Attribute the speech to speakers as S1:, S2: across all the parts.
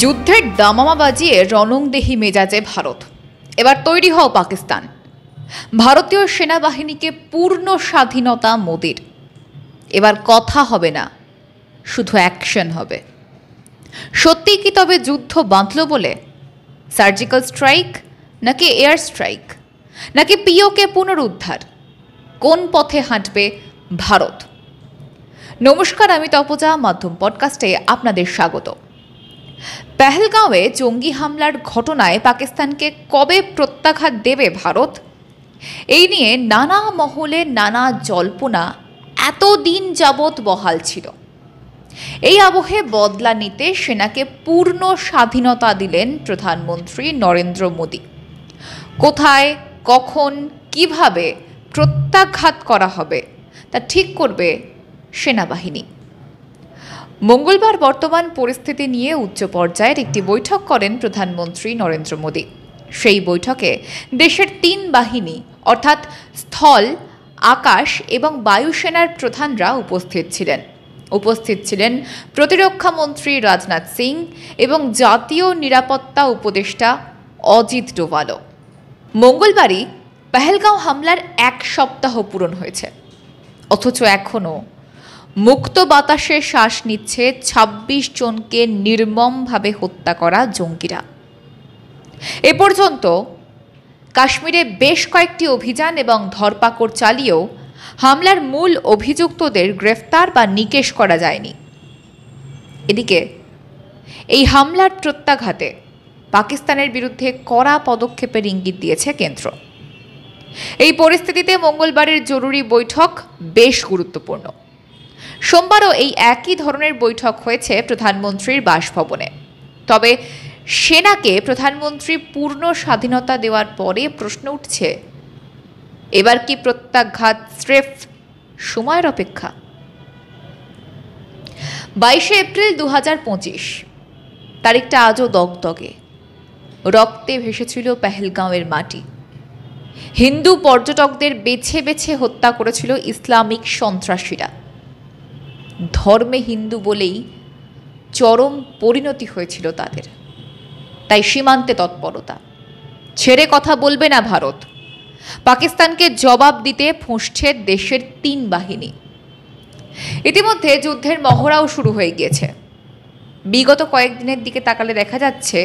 S1: যুদ্ধের দামামা বাজিয়ে রণংদেহী মেজাজে ভারত। এবার তৈরি হও পাকিস্তান। ভারতীয় সেনাবাহিনীকে পূর্ণ স্বাধীনতা মোদির। এবার কথা হবে না, শুধু অ্যাকশন হবে। সত্যি কি তবে যুদ্ধ বাঁধল বলে? সার্জিক্যাল স্ট্রাইক নাকি এয়ার স্ট্রাইক নাকি পিওকে পুনরুদ্ধার? কোন পথে হাঁটবে ভারত? নমস্কার, আমি তপজা, মাধ্যম পডকাস্টে আপনাদের স্বাগত। পেহেলগাঁওয়ে জঙ্গি হামলার ঘটনায় পাকিস্তানকে কবে প্রত্যাঘাত দেবে ভারত? এই নিয়ে নানা মহলে নানা জল্পনা এতদিন যাবৎ বহাল ছিল। এই আবহে বদলা নিতে সেনাকে পূর্ণ স্বাধীনতা দিলেন প্রধানমন্ত্রী নরেন্দ্র মোদী। কোথায়, কখন, কিভাবে প্রত্যাঘাত করা হবে তা ঠিক করবে সেনাবাহিনী। মঙ্গলবার বর্তমান পরিস্থিতি নিয়ে উচ্চ পর্যায়ের একটি বৈঠক করেন প্রধানমন্ত্রী নরেন্দ্র মোদী। সেই বৈঠকে দেশের 3 বাহিনী অর্থাৎ স্থল, আকাশ এবং বায়ুসেনার প্রধানরা উপস্থিত ছিলেন প্রতিরক্ষা মন্ত্রী রাজনাথ সিং এবং জাতীয় নিরাপত্তা উপদেষ্টা অজিত ডোভালও। মঙ্গলবারই পেহেলগাঁও হামলার 1 সপ্তাহ পূরণ হয়েছে, অথচ এখনও মুক্ত বাতাসে শ্বাস নিচ্ছে 26 জনকে নির্মমভাবে হত্যা করা জঙ্গিরা। এ পর্যন্ত কাশ্মীরে বেশ কয়েকটি অভিযান এবং ধরপাকড় চালিয়েও হামলার মূল অভিযুক্তদের গ্রেফতার বা নিকেশ করা যায়নি। এদিকে এই হামলার প্রত্যাঘাতে পাকিস্তানের বিরুদ্ধে কড়া পদক্ষেপের ইঙ্গিত দিয়েছে কেন্দ্র। এই পরিস্থিতিতে মঙ্গলবারের জরুরি বৈঠক বেশ গুরুত্বপূর্ণ। সোমবারও এই একই ধরনের বৈঠক হয়েছে প্রধানমন্ত্রীর বাসভবনে। তবে সেনাকে প্রধানমন্ত্রী পূর্ণ স্বাধীনতা দেওয়ার পরে প্রশ্ন উঠছে, এবার কি প্রত্যাঘাত স্রেফ সময়ের অপেক্ষা? 22 এপ্রিল 2025 তারিখটা আজও দগদগে। রক্তে ভেসেছিল পেহেলগাঁওয়ের মাটি। হিন্দু পর্যটকদের বেছে বেছে হত্যা করেছিল ইসলামিক সন্ত্রাসীরা। ধর্মে হিন্দু বলেই চরম পরিণতি হয়েছিল তাদের। তাই সীমান্তে তৎপরতা। ছেড়ে কথা বলবে না ভারত। পাকিস্তানকে জবাব দিতে ফুঁসছে দেশের 3 বাহিনী। ইতিমধ্যে যুদ্ধের মহড়াও শুরু হয়ে গিয়েছে। বিগত কয়েকদিনের দিকে তাকালে দেখা যাচ্ছে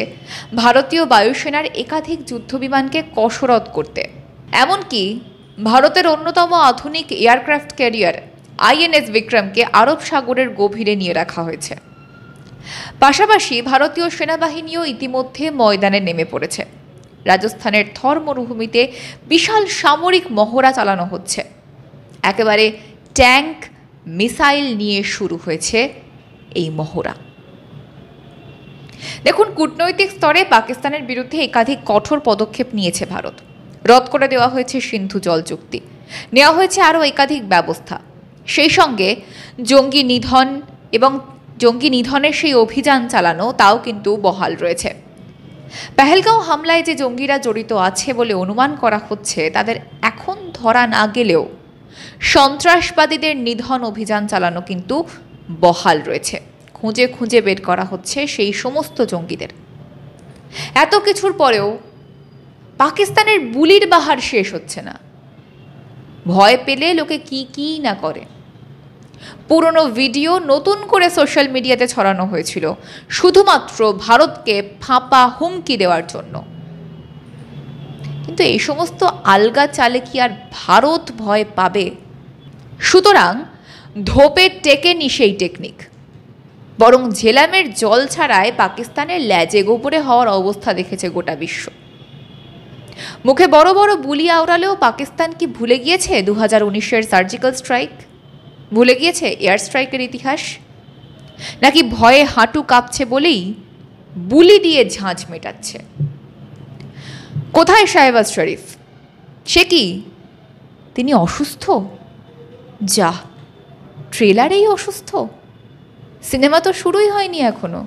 S1: ভারতীয় বায়ুসেনার একাধিক যুদ্ধবিমানকে কসরত করতে। এমনকি ভারতের অন্যতম আধুনিক এয়ারক্রাফট ক্যারিয়ার INS বিক্রমকে আরব সাগরের গভীরে নিয়ে রাখা হয়েছে। পাশাপাশি ভারতীয় সেনাবাহিনীও ইতিমধ্যে ময়দানে নেমে পড়েছে। রাজস্থানের থর মরুভূমিতে বিশাল সামরিক মহড়া চালানো হচ্ছে। একেবারে ট্যাঙ্ক, মিসাইল নিয়ে শুরু হয়েছে এই মহড়া। দেখুন, কূটনৈতিক স্তরে পাকিস্তানের বিরুদ্ধে একাধিক কঠোর পদক্ষেপ নিয়েছে ভারত। রদ করে দেওয়া হয়েছে সিন্ধু জল চুক্তি, নেওয়া হয়েছে আরও একাধিক ব্যবস্থা। সেই সঙ্গে জঙ্গি নিধনের সেই অভিযান চালানো তাও কিন্তু বহাল রয়েছে। পেহেলগাঁও হামলায় যে জঙ্গিরা জড়িত আছে বলে অনুমান করা হচ্ছে, তাদের এখন ধরা না গেলেও সন্ত্রাসবাদীদের নিধন অভিযান চালানো কিন্তু বহাল রয়েছে। খুঁজে খুঁজে বের করা হচ্ছে সেই সমস্ত জঙ্গিদের। এত কিছুর পরেও পাকিস্তানের বুলির বাহার শেষ হচ্ছে না। ভয় পেলে লোকে কি না করে। পুরনো ভিডিও নতুন করে সোশ্যাল মিডিয়াতে ছড়ানো হয়েছিল শুধুমাত্র ভারতকে ফাঁপা হুমকি দেওয়ার জন্য। কিন্তু এই সমস্ত আলগা চালে কি আর ভারত ভয় পাবে? সুতরাং ধোপে টেকেনি সেই টেকনিক। বরং ঝেলামের জল ছাড়ায় পাকিস্তানের ল্যাজে গোবরে হওয়ার অবস্থা দেখেছে গোটা বিশ্ব। মুখে বড় বড় বুলি আওড়ালেও পাকিস্তান কি ভুলে গিয়েছে 2019-এর সার্জিক্যাল স্ট্রাইক? ভুলে গিয়েছে এয়ার স্ট্রাইকের ইতিহাস? নাকি ভয়ে হাঁটু কাঁপছে বলেই বুলি দিয়ে ঝাঁঝ মেটাচ্ছে? কোথায় শাহবাজ শরীফ? সে কি তিনি অসুস্থ? যা, ট্রেলারেই অসুস্থ। সিনেমা তো শুরুই হয়নি এখনো।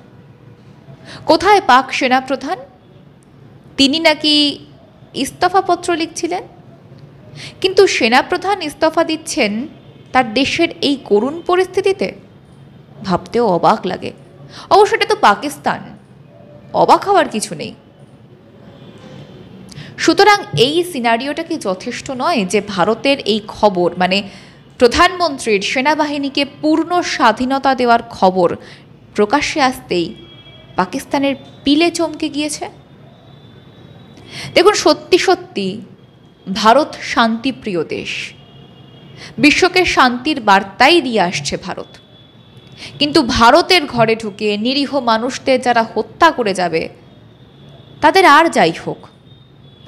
S1: কোথায় পাক সেনাপ্রধান? তিনি নাকি ইস্তফাপত্র লিখছিলেন। কিন্তু সেনাপ্রধান ইস্তফা দিচ্ছেন তার দেশের এই করুণ পরিস্থিতিতে? ভাবতেও অবাক লাগে। অবশ্য এটা তো পাকিস্তান, অবাক হওয়ার কিছু নেই। সুতরাং এই সিনারিওটা কি যথেষ্ট নয় যে ভারতের এই খবর, মানে প্রধানমন্ত্রীর সেনাবাহিনীকে পূর্ণ স্বাধীনতা দেওয়ার খবর প্রকাশ্যে আসতেই পাকিস্তানের পিলে চমকে গিয়েছে? দেখুন, সত্যি সত্যি ভারত শান্তিপ্রিয় দেশ, বিশ্বকে শান্তির বার্তাই দিয়ে আসছে ভারত। কিন্তু ভারতের ঘরে ঢুকে নিরীহ মানুষদের যারা হত্যা করে যাবে, তাদের আর যাই হোক,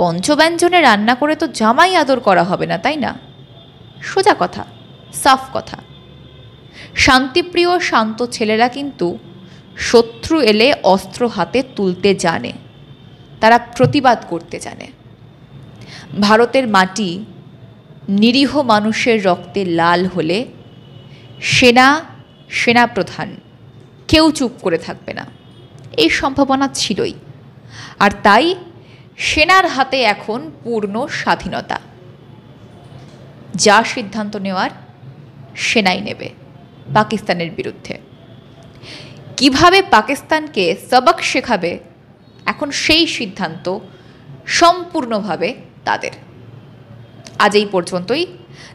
S1: পঞ্চব্যঞ্জনে রান্না করে তো জামাই আদর করা হবে না, তাই না? সোজা কথা, সাফ কথা। শান্তিপ্রিয় শান্ত ছেলেরা কিন্তু শত্রু এলে অস্ত্র হাতে তুলতে জানে, তারা প্রতিবাদ করতে জানে। ভারতের মাটি নিরীহ মানুষের রক্তে লাল হলে সেনাপ্রধান কেউ চুপ করে থাকবে না, এই সম্ভাবনা ছিলই। আর তাই সেনার হাতে এখন পূর্ণ স্বাধীনতা, যা সিদ্ধান্ত নেওয়ার সেনাই নেবে পাকিস্তানের বিরুদ্ধে। কিভাবে পাকিস্তানকে সবক শেখাবে, এখন সেই সিদ্ধান্ত সম্পূর্ণভাবে তাদের। আজ এই পর্যন্তই,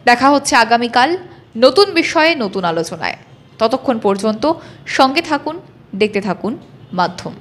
S1: দেখা হচ্ছে আগামীকাল নতুন বিষয়ে নতুন আলোচনায়। ততক্ষণ পর্যন্ত সঙ্গে থাকুন, দেখতে থাকুন মাধ্যম।